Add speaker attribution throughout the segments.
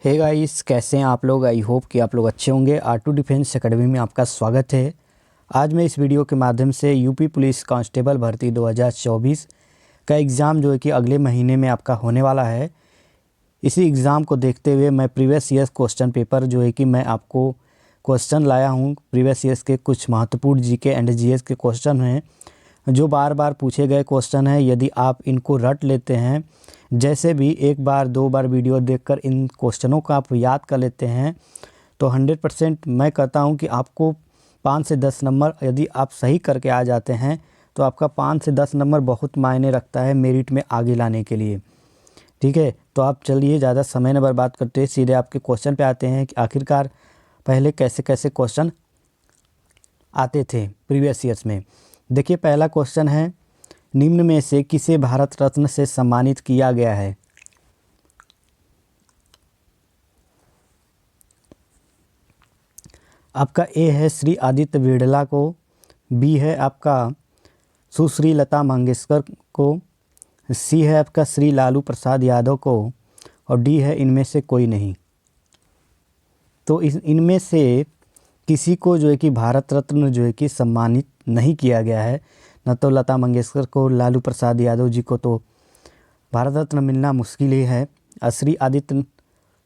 Speaker 1: Hey guys, कैसे हैं आप लोग। आई होप कि आप लोग अच्छे होंगे। R2 डिफेंस एकेडमी में आपका स्वागत है। आज मैं इस वीडियो के माध्यम से यूपी पुलिस कांस्टेबल भर्ती 2024 का एग्ज़ाम जो है कि अगले महीने में आपका होने वाला है, इसी एग्ज़ाम को देखते हुए मैं प्रीवियस ईयर्स क्वेश्चन पेपर जो है कि मैं आपको क्वेश्चन लाया हूँ। प्रीवियस ईयर्स के कुछ महत्वपूर्ण जीके एंड जीएस के क्वेश्चन हैं जो बार बार पूछे गए क्वेश्चन हैं। यदि आप इनको रट लेते हैं, जैसे भी एक बार दो बार वीडियो देखकर इन क्वेश्चनों को आप याद कर लेते हैं, तो 100% मैं कहता हूं कि आपको 5 से 10 नंबर यदि आप सही करके आ जाते हैं तो आपका 5 से 10 नंबर बहुत मायने रखता है मेरिट में आगे लाने के लिए। ठीक है, तो आप चलिए ज़्यादा समय न बर्बाद करते हैं, सीधे आपके क्वेश्चन पे आते हैं कि आखिरकार पहले कैसे कैसे क्वेश्चन आते थे प्रीवियस ईयर्स में। देखिए, पहला क्वेश्चन है, निम्न में से किसे भारत रत्न से सम्मानित किया गया है। आपका ए है श्री आदित्य बिड़ला को, बी है आपका सुश्री लता मंगेशकर को, सी है आपका श्री लालू प्रसाद यादव को, और डी है इनमें से कोई नहीं। तो इनमें से किसी को जो है कि भारत रत्न जो है कि सम्मानित नहीं किया गया है। न तो लता मंगेशकर को, लालू प्रसाद यादव जी को तो भारत रत्न मिलना मुश्किल ही है। श्री आदित्य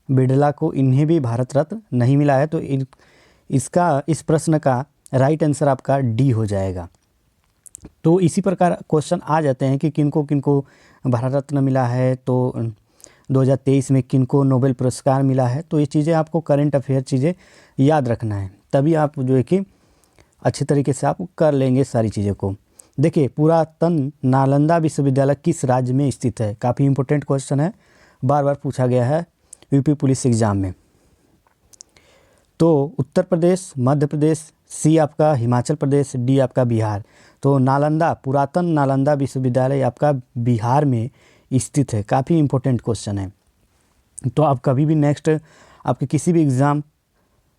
Speaker 1: बिड़ला को, इन्हें भी भारत रत्न नहीं मिला है। तो इस प्रश्न का राइट आंसर आपका डी हो जाएगा। तो इसी प्रकार क्वेश्चन आ जाते हैं कि किनको किनको भारत रत्न मिला है, तो 2023 में किनको नोबेल पुरस्कार मिला है। तो ये चीज़ें आपको करंट अफेयर चीज़ें याद रखना है, तभी आप जो है कि अच्छे तरीके से आप कर लेंगे सारी चीज़ों को। देखिए, पुरातन नालंदा विश्वविद्यालय किस राज्य में स्थित है। काफ़ी इंपॉर्टेंट क्वेश्चन है, बार बार पूछा गया है यूपी पुलिस एग्ज़ाम में। तो उत्तर प्रदेश, मध्य प्रदेश, सी आपका हिमाचल प्रदेश, डी आपका बिहार। तो नालंदा, पुरातन नालंदा विश्वविद्यालय आपका बिहार में स्थित है। काफ़ी इंपॉर्टेंट क्वेश्चन है। तो आप कभी भी नेक्स्ट आपके किसी भी एग्ज़ाम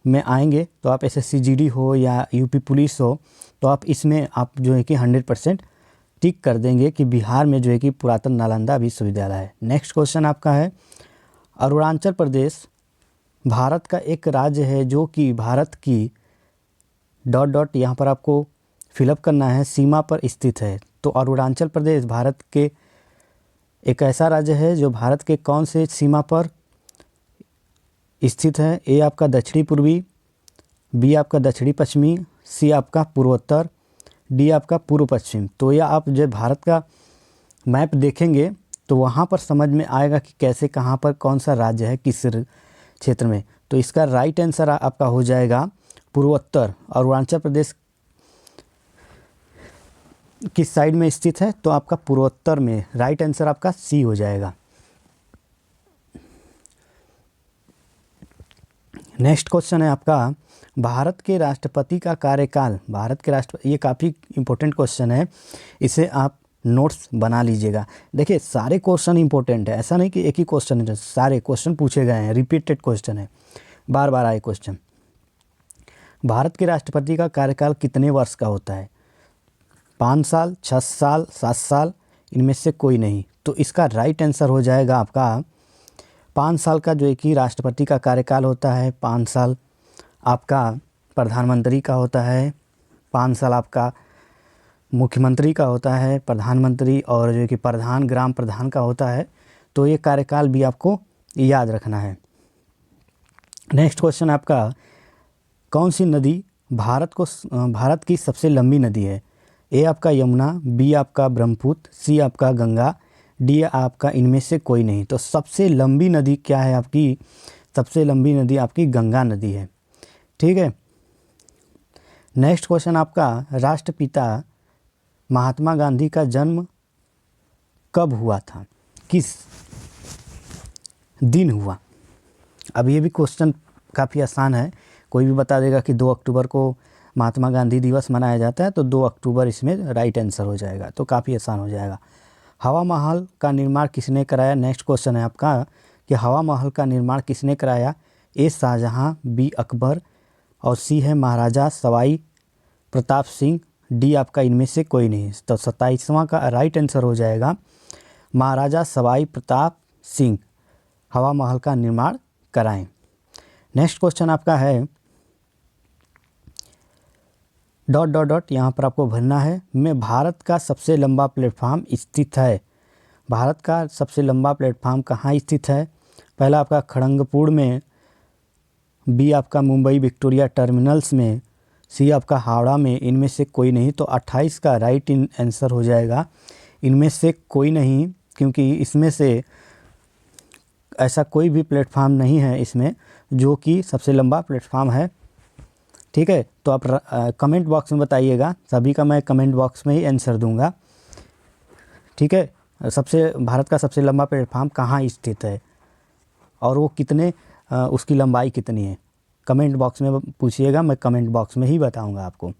Speaker 1: में आएंगे तो आप SSC-GD हो या यूपी पुलिस हो, तो आप इसमें आप जो है कि 100% टिक कर देंगे कि बिहार में जो है कि पुरातन नालंदा विश्वविद्यालय है। नेक्स्ट क्वेश्चन आपका है, अरुणाचल प्रदेश भारत का एक राज्य है जो कि भारत की ... यहाँ पर आपको फिलअप करना है, सीमा पर स्थित है। तो अरुणाचल प्रदेश भारत के एक ऐसा राज्य है जो भारत के कौन से सीमा पर स्थित है। ए आपका दक्षिणी पूर्वी, बी आपका दक्षिणी पश्चिमी, सी आपका पूर्वोत्तर, डी आपका पूर्व पश्चिम। तो यह आप जब भारत का मैप देखेंगे तो वहाँ पर समझ में आएगा कि कैसे कहाँ पर कौन सा राज्य है किस क्षेत्र में। तो इसका राइट आंसर आपका हो जाएगा पूर्वोत्तर। अरुणाचल प्रदेश किस साइड में स्थित है, तो आपका पूर्वोत्तर में। राइट आंसर आपका सी हो जाएगा। नेक्स्ट क्वेश्चन है आपका, भारत के राष्ट्रपति का कार्यकाल। भारत के राष्ट्रपति, ये काफ़ी इंपॉर्टेंट क्वेश्चन है, इसे आप नोट्स बना लीजिएगा। देखिए, सारे क्वेश्चन इंपॉर्टेंट है, ऐसा नहीं कि एक ही क्वेश्चन है, सारे क्वेश्चन पूछे गए हैं, रिपीटेड क्वेश्चन है, बार बार आए क्वेश्चन। भारत के राष्ट्रपति का कार्यकाल कितने वर्ष का होता है। 5 साल, 6 साल, 7 साल, इनमें से कोई नहीं। तो इसका राइट आंसर हो जाएगा आपका 5 साल का जो है कि राष्ट्रपति का कार्यकाल होता है। 5 साल आपका प्रधानमंत्री का होता है, 5 साल आपका मुख्यमंत्री का होता है, प्रधानमंत्री, और जो है कि प्रधान, ग्राम प्रधान का होता है। तो ये कार्यकाल भी आपको याद रखना है। नेक्स्ट क्वेश्चन आपका, कौन सी नदी भारत की सबसे लंबी नदी है। ए आपका यमुना, बी आपका ब्रह्मपुत्र, सी आपका गंगा, डी आपका इनमें से कोई नहीं। तो सबसे लंबी नदी क्या है आपकी, सबसे लंबी नदी आपकी गंगा नदी है। ठीक है। नेक्स्ट क्वेश्चन आपका, राष्ट्रपिता महात्मा गांधी का जन्म कब हुआ था, किस दिन हुआ। अब ये भी क्वेश्चन काफ़ी आसान है, कोई भी बता देगा कि 2 अक्टूबर को महात्मा गांधी दिवस मनाया जाता है, तो 2 अक्टूबर इसमें राइट आंसर हो जाएगा। तो काफ़ी आसान हो जाएगा। हवा महल का निर्माण किसने कराया। नेक्स्ट क्वेश्चन है आपका कि हवा महल का निर्माण किसने कराया। ए शाहजहां, बी अकबर, और सी है महाराजा सवाई प्रताप सिंह, डी आपका इनमें से कोई नहीं। तो 27वां का राइट आंसर हो जाएगा महाराजा सवाई प्रताप सिंह हवा महल का निर्माण कराएं। नेक्स्ट क्वेश्चन आपका है डॉट डॉट डॉट, यहाँ पर आपको भरना है। में भारत का सबसे लंबा प्लेटफार्म स्थित है। भारत का सबसे लंबा प्लेटफार्म कहाँ स्थित है? पहला आपका खड़गपुर में, बी आपका मुंबई विक्टोरिया टर्मिनल्स में, सी आपका हावड़ा में, इनमें से कोई नहीं। तो 28 का राइट आंसर हो जाएगा इनमें से कोई नहीं, क्योंकि इसमें से ऐसा कोई भी प्लेटफार्म नहीं है इसमें जो कि सबसे लंबा प्लेटफार्म है। ठीक है, तो आप कमेंट बॉक्स में बताइएगा, सभी का मैं कमेंट बॉक्स में ही आंसर दूंगा। ठीक है, भारत का सबसे लंबा प्लेटफार्म कहाँ स्थित है और वो कितने उसकी लंबाई कितनी है, कमेंट बॉक्स में पूछिएगा, मैं कमेंट बॉक्स में ही बताऊंगा आपको।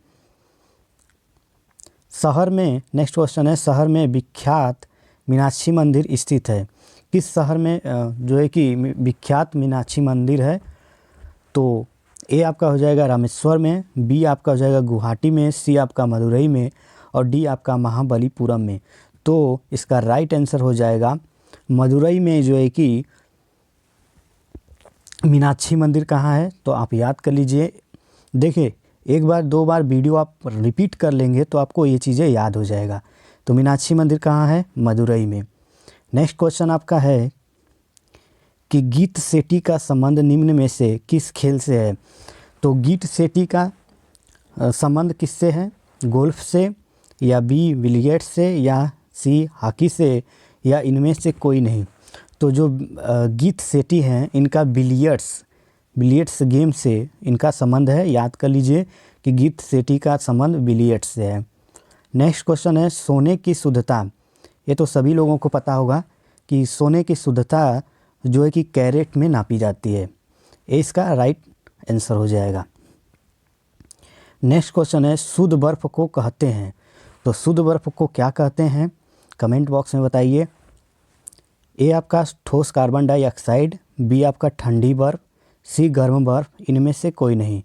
Speaker 1: शहर में, नेक्स्ट क्वेश्चन है, शहर में विख्यात मीनाक्षी मंदिर स्थित है। किस शहर में जो है कि विख्यात मीनाक्षी मंदिर है? तो ए आपका हो जाएगा रामेश्वर में, बी आपका हो जाएगा गुवाहाटी में, सी आपका मदुरई में और डी आपका महाबलीपुरम में। तो इसका राइट आंसर हो जाएगा मदुरई में जो है कि मीनाक्षी मंदिर कहाँ है, तो आप याद कर लीजिए। देखिए, एक बार दो बार वीडियो आप रिपीट कर लेंगे तो आपको ये चीज़ें याद हो जाएगा। तो मीनाक्षी मंदिर कहाँ है? मदुरई में। नेक्स्ट क्वेश्चन आपका है कि गीत सेठी का संबंध निम्न में से किस खेल से है? तो गीत सेठी का संबंध किससे है? गोल्फ से, या बी बिलियर्ड्स से, या सी हॉकी से, या इनमें से कोई नहीं। तो जो गीत सेठी हैं इनका बिलियर्ड्स गेम से इनका संबंध है। याद कर लीजिए कि गीत सेठी का संबंध बिलियर्ड्स से है। नेक्स्ट क्वेश्चन है सोने की शुद्धता। ये तो सभी लोगों को पता होगा कि सोने की शुद्धता जो है कि कैरेट में नापी जाती है। ये इसका राइट आंसर हो जाएगा। नेक्स्ट क्वेश्चन है शुद्ध बर्फ़ को कहते हैं। तो शुद्ध बर्फ़ को क्या कहते हैं, कमेंट बॉक्स में बताइए। ए आपका ठोस कार्बन डाइऑक्साइड, बी आपका ठंडी बर्फ़, सी गर्म बर्फ़, इनमें से कोई नहीं।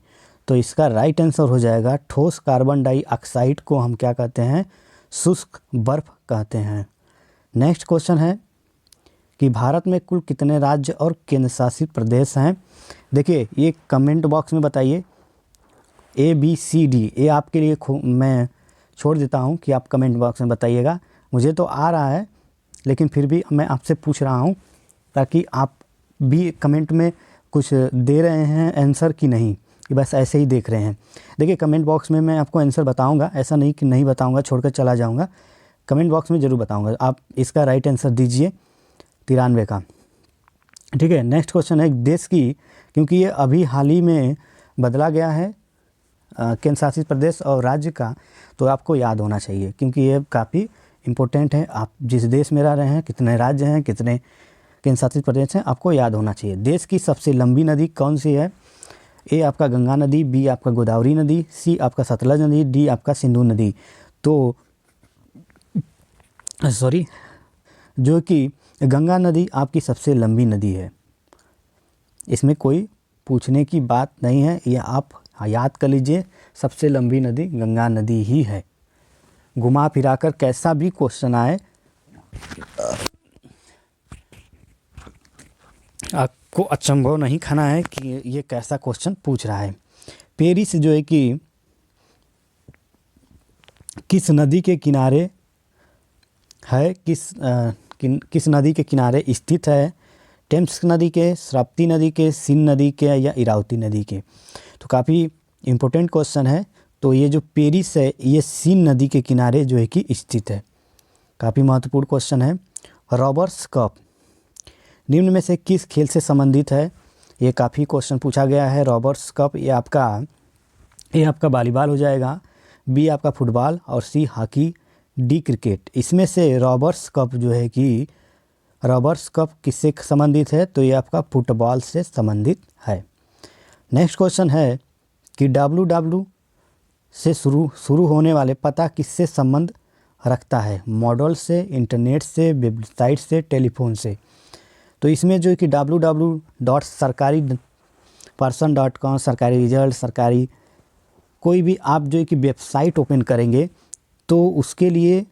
Speaker 1: तो इसका राइट आंसर हो जाएगा ठोस कार्बन डाइऑक्साइड को हम क्या कहते हैं? शुष्क बर्फ़ कहते हैं। नेक्स्ट क्वेश्चन है कि भारत में कुल कितने राज्य और केंद्र शासित प्रदेश हैं? देखिए, ये कमेंट बॉक्स में बताइए ए बी सी डी। ए आपके लिए मैं छोड़ देता हूँ कि आप कमेंट बॉक्स में बताइएगा। मुझे तो आ रहा है लेकिन फिर भी मैं आपसे पूछ रहा हूँ ताकि आप भी कमेंट में कुछ दे रहे हैं आंसर कि नहीं, कि बस ऐसे ही देख रहे हैं। देखिए, कमेंट बॉक्स में मैं आपको आंसर बताऊंगा, ऐसा नहीं कि नहीं बताऊंगा छोड़कर चला जाऊंगा, कमेंट बॉक्स में ज़रूर बताऊंगा। आप इसका राइट आंसर दीजिए 93 का। ठीक है, नेक्स्ट क्वेश्चन है देश की, क्योंकि ये अभी हाल ही में बदला गया है केंद्र शासित प्रदेश और राज्य का, तो आपको याद होना चाहिए क्योंकि ये काफ़ी इम्पोर्टेंट है। आप जिस देश में रह रहे हैं, कितने राज्य हैं, कितने केंद्र शासित प्रदेश हैं, आपको याद होना चाहिए। देश की सबसे लंबी नदी कौन सी है? ए आपका गंगा नदी, बी आपका गोदावरी नदी, सी आपका सतलज नदी, डी आपका सिंधु नदी। तो जो कि गंगा नदी आपकी सबसे लंबी नदी है, इसमें कोई पूछने की बात नहीं है, ये आप याद कर लीजिए, सबसे लंबी नदी गंगा नदी ही है। घुमा फिराकर कैसा भी क्वेश्चन आए, आपको अचंभव नहीं खाना है कि ये कैसा क्वेश्चन पूछ रहा है। पेरिस जो है कि किस नदी के किनारे है, किस नदी के किनारे स्थित है? टेम्स नदी के, श्रावती नदी के, सिंध नदी के, या इरावती नदी के? तो काफ़ी इम्पोर्टेंट क्वेश्चन है। तो ये जो पेरिस है ये सिंध नदी के किनारे जो है कि स्थित है। काफ़ी महत्वपूर्ण क्वेश्चन है। रॉबर्स कप निम्न में से किस खेल से संबंधित है? ये काफ़ी क्वेश्चन पूछा गया है। रॉबर्स कप ये आपका वॉलीबॉल हो जाएगा, बी आपका फुटबॉल और सी हॉकी, डी क्रिकेट। इसमें से रॉबर्स कप जो है कि रॉबर्स कप किससे संबंधित है? तो ये आपका फुटबॉल से संबंधित है। नेक्स्ट क्वेश्चन है कि WW से शुरू होने वाले पता किससे संबंध रखता है? मॉडल से, इंटरनेट से, वेबसाइट से, टेलीफोन से? तो इसमें जो है कि www.sarkari.person.com, सरकारी रिजल्ट, सरकारी कोई भी आप जो है कि वेबसाइट ओपन करेंगे तो उसके लिए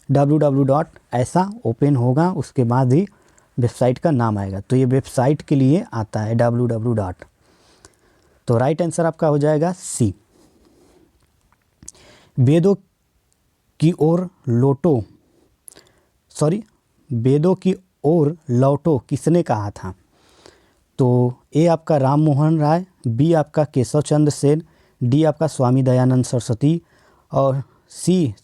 Speaker 1: www. ऐसा ओपन होगा, उसके बाद ही वेबसाइट का नाम आएगा। तो ये वेबसाइट के लिए आता है www. तो राइट आंसर आपका हो जाएगा सी। वेदों की ओर लौटो किसने कहा था? तो ए आपका राम मोहन राय, बी आपका केशव चंद्र सेन, डी आपका स्वामी दयानंद सरस्वती और सी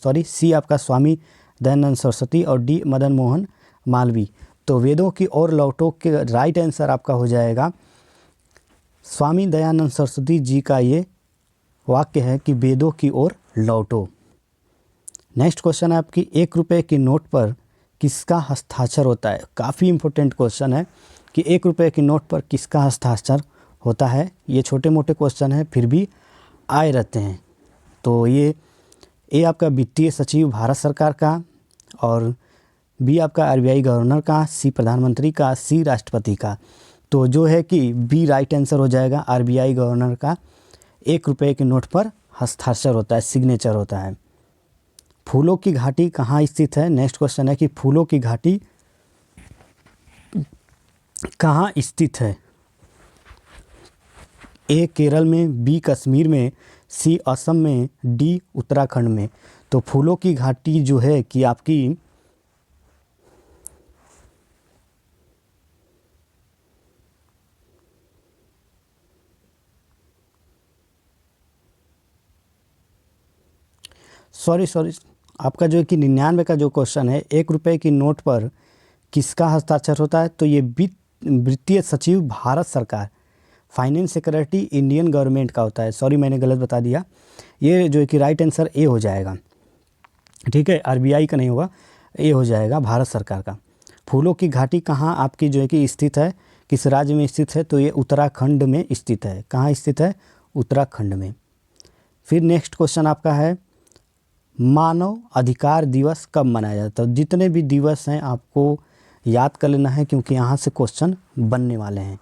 Speaker 1: आपका स्वामी दयानंद सरस्वती और डी मदन मोहन मालवीय। तो वेदों की ओर लौटो के राइट आंसर आपका हो जाएगा स्वामी दयानंद सरस्वती जी का ये वाक्य है कि वेदों की ओर लौटो। नेक्स्ट क्वेश्चन है आपकी 1 रुपये की नोट पर किसका हस्ताक्षर होता है? काफ़ी इंपॉर्टेंट क्वेश्चन है कि 1 रुपये की नोट पर किसका हस्ताक्षर होता है। ये छोटे मोटे क्वेश्चन हैं फिर भी आए रहते हैं। तो ये ए आपका वित्तीय सचिव भारत सरकार का और बी आपका आरबीआई गवर्नर का, सी प्रधानमंत्री का, सी राष्ट्रपति का। तो जो है कि बी राइट आंसर हो जाएगा, आरबीआई गवर्नर का 1 रुपये के नोट पर हस्ताक्षर होता है, सिग्नेचर होता है। फूलों की घाटी कहाँ स्थित है? नेक्स्ट क्वेश्चन है कि फूलों की घाटी कहाँ स्थित है? ए केरल में, बी कश्मीर में, सी असम में, डी उत्तराखंड में। तो फूलों की घाटी जो है कि आपकी सॉरी आपका जो है कि 99 का जो क्वेश्चन है 1 रुपये की नोट पर किसका हस्ताक्षर होता है? तो ये वित्तीय सचिव भारत सरकार, फाइनेंस सेक्रेटरी इंडियन गवर्नमेंट का होता है। सॉरी मैंने गलत बता दिया। ये जो है कि राइट आंसर ए हो जाएगा, ठीक है, आरबीआई का नहीं होगा, ए हो जाएगा भारत सरकार का। फूलों की घाटी कहाँ आपकी जो है कि स्थित है, किस राज्य में स्थित है? तो ये उत्तराखंड में स्थित है। कहाँ स्थित है? उत्तराखंड में। फिर नेक्स्ट क्वेश्चन आपका है मानव अधिकार दिवस कब मनाया जाता है? तो जितने भी दिवस हैं आपको याद कर लेना है क्योंकि यहाँ से क्वेश्चन बनने वाले हैं।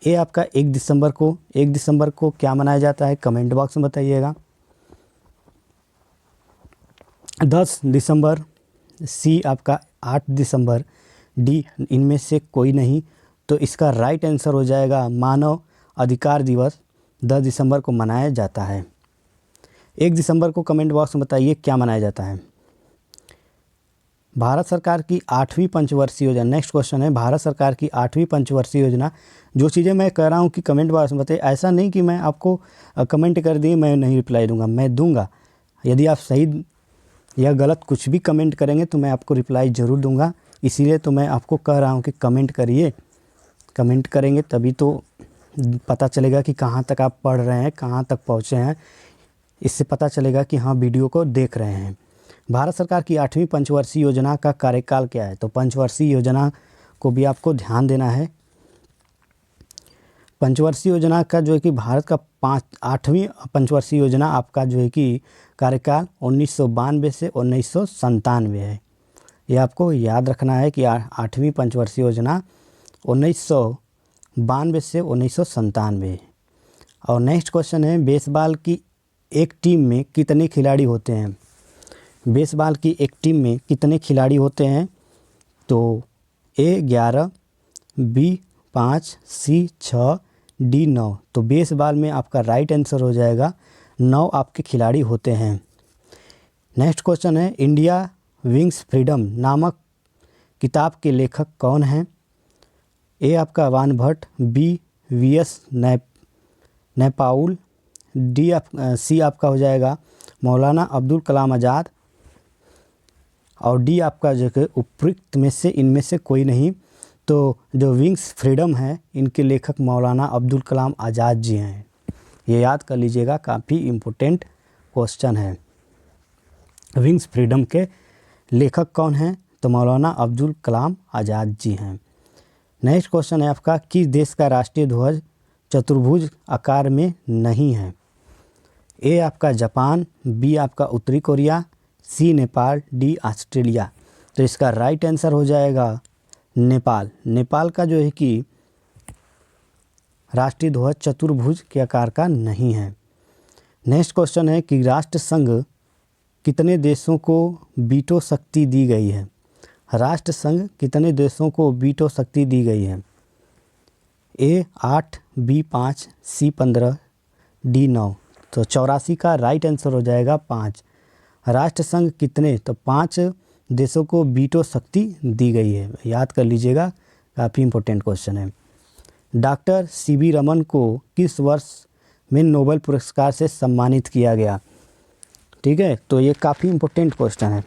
Speaker 1: ए आपका 1 दिसंबर को क्या मनाया जाता है? कमेंट बॉक्स में बताइएगा। 10 दिसंबर, सी आपका 8 दिसंबर, डी इनमें से कोई नहीं। तो इसका राइट आंसर हो जाएगा मानव अधिकार दिवस 10 दिसंबर को मनाया जाता है। 1 दिसंबर को कमेंट बॉक्स में बताइए क्या मनाया जाता है। भारत सरकार की 8वीं पंचवर्षीय योजना, नेक्स्ट क्वेश्चन है भारत सरकार की 8वीं पंचवर्षीय योजना। जो चीज़ें मैं कह रहा हूँ कि कमेंट बॉक्स में बताइए, ऐसा नहीं कि मैं आपको कमेंट कर दिए मैं नहीं रिप्लाई दूंगा, मैं दूंगा। यदि आप सही या गलत कुछ भी कमेंट करेंगे तो मैं आपको रिप्लाई ज़रूर दूंगा। इसीलिए तो मैं आपको कह रहा हूँ कि कमेंट करिए, कमेंट करेंगे तभी तो पता चलेगा कि कहाँ तक आप पढ़ रहे हैं, कहाँ तक पहुँचे हैं। इससे पता चलेगा कि हाँ वीडियो को देख रहे हैं। भारत सरकार की 8वीं पंचवर्षीय योजना का कार्यकाल क्या है? तो पंचवर्षीय योजना को भी आपको ध्यान देना है। पंचवर्षीय योजना का जो है कि भारत का 8वीं पंचवर्षीय योजना आपका जो है कि कार्यकाल 1992 से 1997 है। ये आपको याद रखना है कि 8वीं पंचवर्षीय योजना 1992 से 1997। और नेक्स्ट क्वेश्चन है बेसबॉल की एक टीम में कितने खिलाड़ी होते हैं? बेसबॉल की एक टीम में कितने खिलाड़ी होते हैं? तो ए 11, बी 5, सी 6, डी 9। तो बेसबॉल में आपका राइट आंसर हो जाएगा 9 आपके खिलाड़ी होते हैं। नेक्स्ट क्वेश्चन है इंडिया विंग्स फ्रीडम नामक किताब के लेखक कौन हैं? ए आपका वान भट्ट, बी वी.एस. नैपाउल, सी आपका हो जाएगा मौलाना अब्दुल कलाम आज़ाद और डी आपका जो कि उपयुक्त में से इनमें से कोई नहीं। तो जो विंग्स फ्रीडम है इनके लेखक मौलाना अब्दुल कलाम आज़ाद जी हैं। ये याद कर लीजिएगा, काफ़ी इम्पोर्टेंट क्वेश्चन है। विंग्स फ्रीडम के लेखक कौन हैं? तो मौलाना अब्दुल कलाम आज़ाद जी हैं। नेक्स्ट क्वेश्चन है आपका किस देश का राष्ट्रीय ध्वज चतुर्भुज आकार में नहीं है? ए आपका जापान, बी आपका उत्तरी कोरिया, सी नेपाल, डी ऑस्ट्रेलिया। तो इसका राइट आंसर हो जाएगा नेपाल। नेपाल का जो है कि राष्ट्रीय ध्वज चतुर्भुज के आकार का नहीं है। नेक्स्ट क्वेश्चन है कि राष्ट्रसंघ कितने देशों को वीटो शक्ति दी गई है? राष्ट्र संघ कितने देशों को वीटो शक्ति दी गई है? ए 8, बी 5, सी 15, डी 9। तो 84 का राइट आंसर हो जाएगा 5। राष्ट्र संघ कितने? तो 5 देशों को वीटो शक्ति दी गई है, याद कर लीजिएगा, काफ़ी इंपॉर्टेंट क्वेश्चन है। डॉक्टर सीवी रमन को किस वर्ष में नोबेल पुरस्कार से सम्मानित किया गया? ठीक है, तो ये काफ़ी इंपॉर्टेंट क्वेश्चन है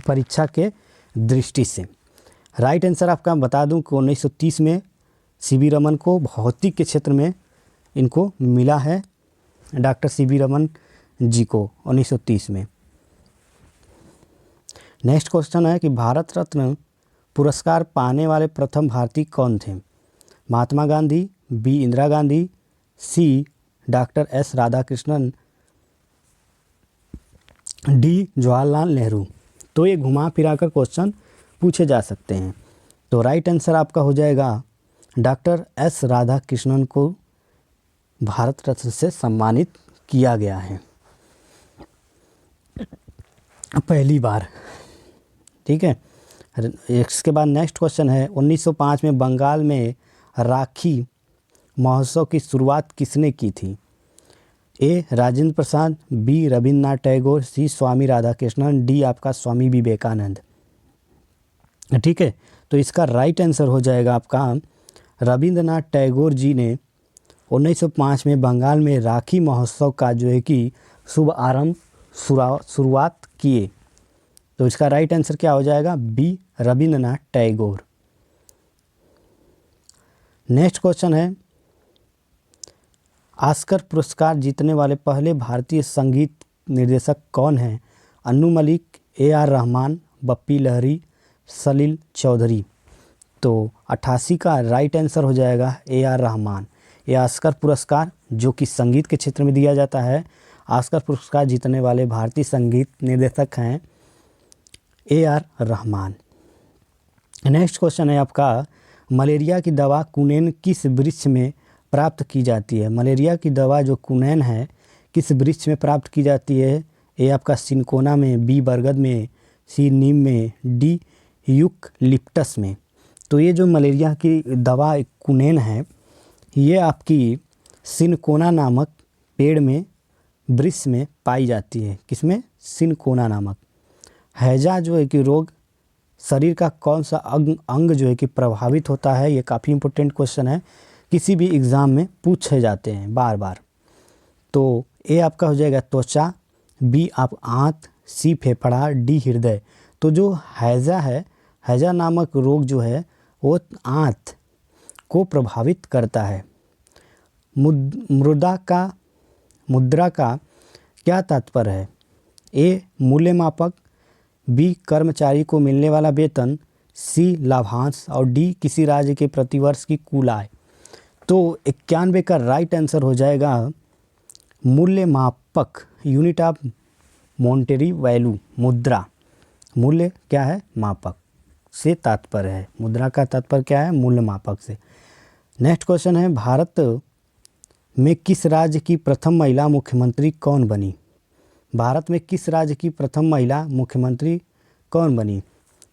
Speaker 1: परीक्षा के दृष्टि से। राइट आंसर आपका बता दूं कि 1930 में सीवी रमन को भौतिक के क्षेत्र में इनको मिला है, डॉक्टर सीवी रमन जी को 1930 में। नेक्स्ट क्वेश्चन है कि भारत रत्न पुरस्कार पाने वाले प्रथम भारतीय कौन थे? Mahatma Gandhi, B Indira Gandhi, C doctor S Radhakrishnan, D Jawaharlal Nehru. तो ये घुमा फिरा कर क्वेश्चन पूछे जा सकते हैं। तो राइट आंसर आपका हो जाएगा डॉक्टर एस राधाकृष्णन को भारत रत्न से सम्मानित किया गया है पहली बार। ठीक है, इसके बाद नेक्स्ट क्वेश्चन है 1905 में बंगाल में राखी महोत्सव की शुरुआत किसने की थी? ए राजेंद्र प्रसाद, बी रविन्द्रनाथ टैगोर, सी स्वामी राधाकृष्णन, डी आपका स्वामी विवेकानंद। ठीक है, तो इसका राइट आंसर हो जाएगा आपका रविन्द्रनाथ टैगोर जी ने 1905 में बंगाल में राखी महोत्सव का जो है कि शुभ आरंभ शुरुआत किए। तो इसका राइट आंसर क्या हो जाएगा? B Rabindranath Tagore. Next question है ऑस्कर पुरस्कार जीतने वाले पहले भारतीय संगीत निर्देशक कौन हैं? Annu Malik, A R Rahman, Bappi Lahiri, Salil Chowdhury. तो 88 का राइट आंसर हो जाएगा ए आर रहमान। ये ऑस्कर पुरस्कार जो कि संगीत के क्षेत्र में दिया जाता है, ऑस्कर पुरस्कार जीतने वाले भारतीय संगीत निर्देशक हैं ए आर रहमान। नेक्स्ट क्वेश्चन है आपका मलेरिया की दवा कुनैन किस वृक्ष में प्राप्त की जाती है? मलेरिया की दवा जो कुनैन है किस वृक्ष में प्राप्त की जाती है? ए आपका सिनकोना में, बी बरगद में, सी नीम में, डी यूकलिप्टस में। तो ये जो मलेरिया की दवा कुनैन है ये आपकी सिनकोना नामक पेड़ में, वृक्ष में पाई जाती है। किसमें? सिनकोना नामक। हैजा जो है कि रोग शरीर का कौन सा अंग जो है कि प्रभावित होता है? ये काफ़ी इंपॉर्टेंट क्वेश्चन है, किसी भी एग्ज़ाम में पूछे जाते हैं बार बार। तो ए आपका हो जाएगा त्वचा, बी आप आंत, सी फेफड़ा, डी हृदय। तो जो हैजा है, हैजा नामक रोग जो है वो आंत को प्रभावित करता है। मुद्रा का क्या तात्पर्य है? ए मूल्य मापक, बी कर्मचारी को मिलने वाला वेतन, सी लाभांश और डी किसी राज्य के प्रतिवर्ष की कुल आय। तो 91 का राइट आंसर हो जाएगा मूल्य मापक, यूनिट ऑफ मॉनेटरी वैल्यू। मुद्रा, मूल्य क्या है? मापक से तात्पर्य है। मुद्रा का तात्पर्य क्या है? मूल्य मापक से। नेक्स्ट क्वेश्चन है भारत में किस राज्य की प्रथम महिला मुख्यमंत्री कौन बनी? भारत में किस राज्य की प्रथम महिला मुख्यमंत्री कौन बनी?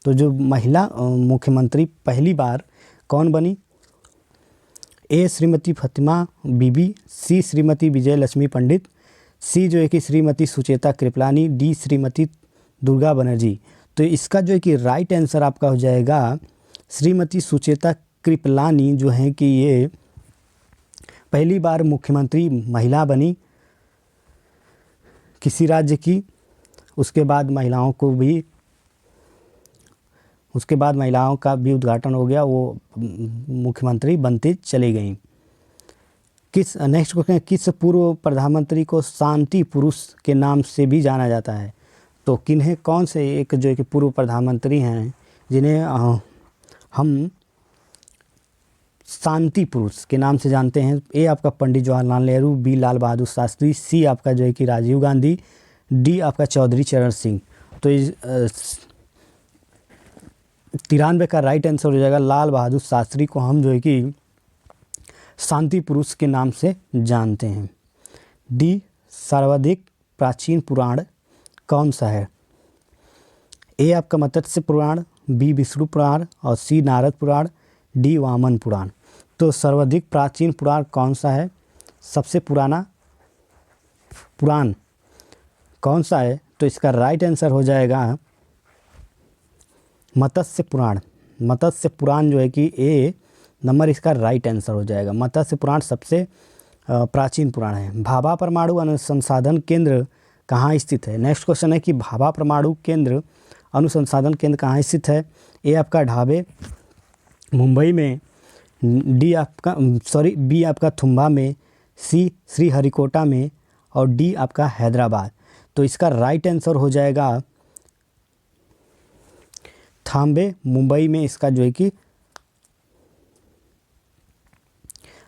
Speaker 1: तो जो महिला मुख्यमंत्री पहली बार कौन बनी? ए श्रीमती फातिमा बीबी, सी श्रीमती विजय लक्ष्मी पंडित, सी जो है कि श्रीमती सुचेता कृपलानी, डी श्रीमती दुर्गा बनर्जी। तो इसका जो है कि राइट आंसर आपका हो जाएगा श्रीमती सुचेता कृपलानी जो है कि ये पहली बार मुख्यमंत्री महिला बनी किसी राज्य की। उसके बाद महिलाओं का भी उद्घाटन हो गया, वो मुख्यमंत्री बनती चली गई। नेक्स्ट क्वेश्चन, किस पूर्व प्रधानमंत्री को शांति पुरुष के नाम से भी जाना जाता है? तो किन्हें, कौन से एक जो है कि पूर्व प्रधानमंत्री हैं जिन्हें हम शांति पुरुष के नाम से जानते हैं? ए आपका पंडित जवाहरलाल नेहरू, बी लाल बहादुर शास्त्री, सी आपका जो है कि राजीव गांधी, डी आपका चौधरी चरण सिंह। तो 93 का राइट आंसर हो जाएगा लाल बहादुर शास्त्री को हम जो है कि शांति पुरुष के नाम से जानते हैं। डी सर्वाधिक प्राचीन पुराण कौन सा है? ए आपका मत्स्य पुराण, बी विष्णु पुराण और सी नारद पुराण, डी वामन पुराण। तो सर्वाधिक प्राचीन पुराण कौन सा है, सबसे पुराना पुराण कौन सा है? तो इसका राइट आंसर हो जाएगा मत्स्य पुराण। मत्स्य पुराण जो है कि ए नंबर इसका राइट आंसर हो जाएगा। मत्स्य पुराण सबसे प्राचीन पुराण है। भाभा परमाणु अनुसंधान केंद्र कहाँ स्थित है? नेक्स्ट क्वेश्चन है कि भाभा परमाणु केंद्र अनुसंधान केंद्र कहाँ स्थित है? ए आपका ढाबे मुंबई में, बी आपका थुम्बा में, सी श्रीहरिकोटा में और डी आपका हैदराबाद। तो इसका राइट आंसर हो जाएगा थाम्बे मुंबई में इसका जो है कि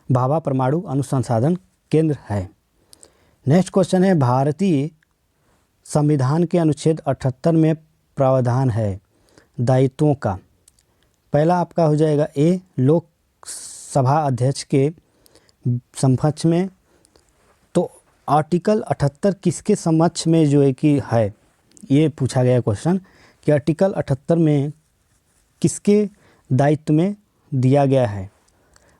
Speaker 1: भाभा परमाणु अनुसंधान केंद्र है। नेक्स्ट क्वेश्चन है भारतीय संविधान के अनुच्छेद 78 में प्रावधान है दायित्वों का। पहला आपका हो जाएगा ए लोकसभा अध्यक्ष के समक्ष में। तो आर्टिकल 78 किसके समक्ष में जो है कि है, ये पूछा गया क्वेश्चन कि आर्टिकल 78 में किसके दायित्व में दिया गया है?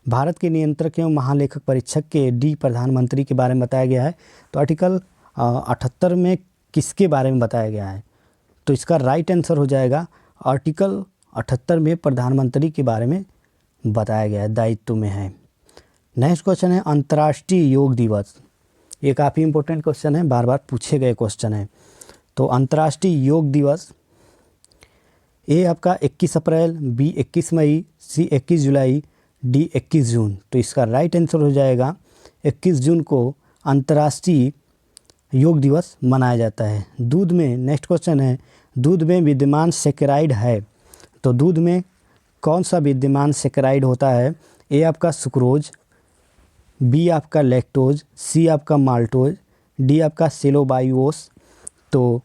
Speaker 1: भारत के नियंत्रक एवं महालेखक परीक्षक के, डी प्रधानमंत्री के बारे में बताया गया है। तो आर्टिकल 78 में किसके बारे में बताया गया है? तो इसका राइट आंसर हो जाएगा आर्टिकल 78 में प्रधानमंत्री के बारे में बताया गया है, दायित्व में है। नेक्स्ट क्वेश्चन है अंतर्राष्ट्रीय योग दिवस। ये काफ़ी इंपॉर्टेंट क्वेश्चन है, बार बार पूछे गए क्वेश्चन है। तो अंतर्राष्ट्रीय योग दिवस ए आपका 21 अप्रैल, बी 21 मई, सी 21 जुलाई, डी 21 जून। तो इसका राइट आंसर हो जाएगा 21 जून को अंतर्राष्ट्रीय योग दिवस मनाया जाता है। दूध में, नेक्स्ट क्वेश्चन है दूध में विद्यमान सेकेराइड है। तो दूध में कौन सा विद्यमान सेकेराइड होता है? ए आपका सुक्रोज, बी आपका लैक्टोज, सी आपका माल्टोज, डी आपका सेलोबायोस। तो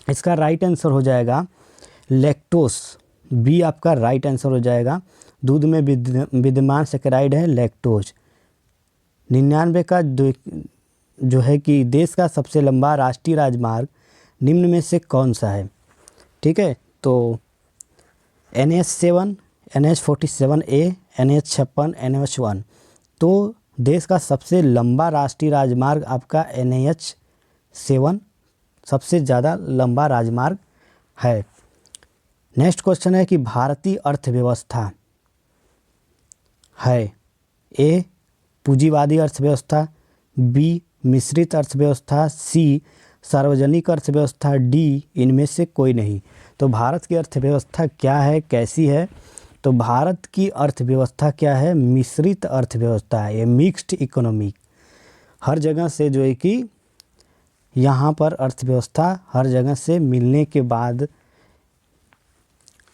Speaker 1: इसका राइट आंसर हो जाएगा लैक्टोस, बी आपका राइट आंसर हो जाएगा। दूध में विद्यमान सेकेराइड है लैक्टोज। 99 का जो है कि देश का सबसे लंबा राष्ट्रीय राजमार्ग निम्न में से कौन सा है? ठीक है, तो NH7, NH47A, NH56, NH1। तो देश का सबसे लंबा राष्ट्रीय राजमार्ग आपका NH7 सबसे ज़्यादा लंबा राजमार्ग है। नेक्स्ट क्वेश्चन है कि भारतीय अर्थव्यवस्था है ए पूंजीवादी अर्थव्यवस्था, बी मिश्रित अर्थव्यवस्था, सी सार्वजनिक अर्थव्यवस्था, डी इनमें से कोई नहीं। तो भारत की अर्थव्यवस्था क्या है, कैसी है? तो भारत की अर्थव्यवस्था क्या है? मिश्रित अर्थव्यवस्था है, ये मिक्स्ड इकोनॉमी। हर जगह से जो है कि यहाँ पर अर्थव्यवस्था हर जगह से मिलने के बाद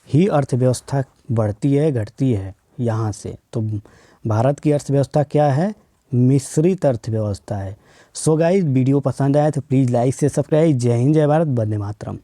Speaker 1: ही अर्थव्यवस्था बढ़ती है, घटती है यहाँ से। तो भारत की अर्थव्यवस्था क्या है? मिश्रित अर्थव्यवस्था है। सो गाइस, वीडियो पसंद आया तो प्लीज़ लाइक से सब्सक्राइब। जय हिंद, जय भारत, वंदे मातरम।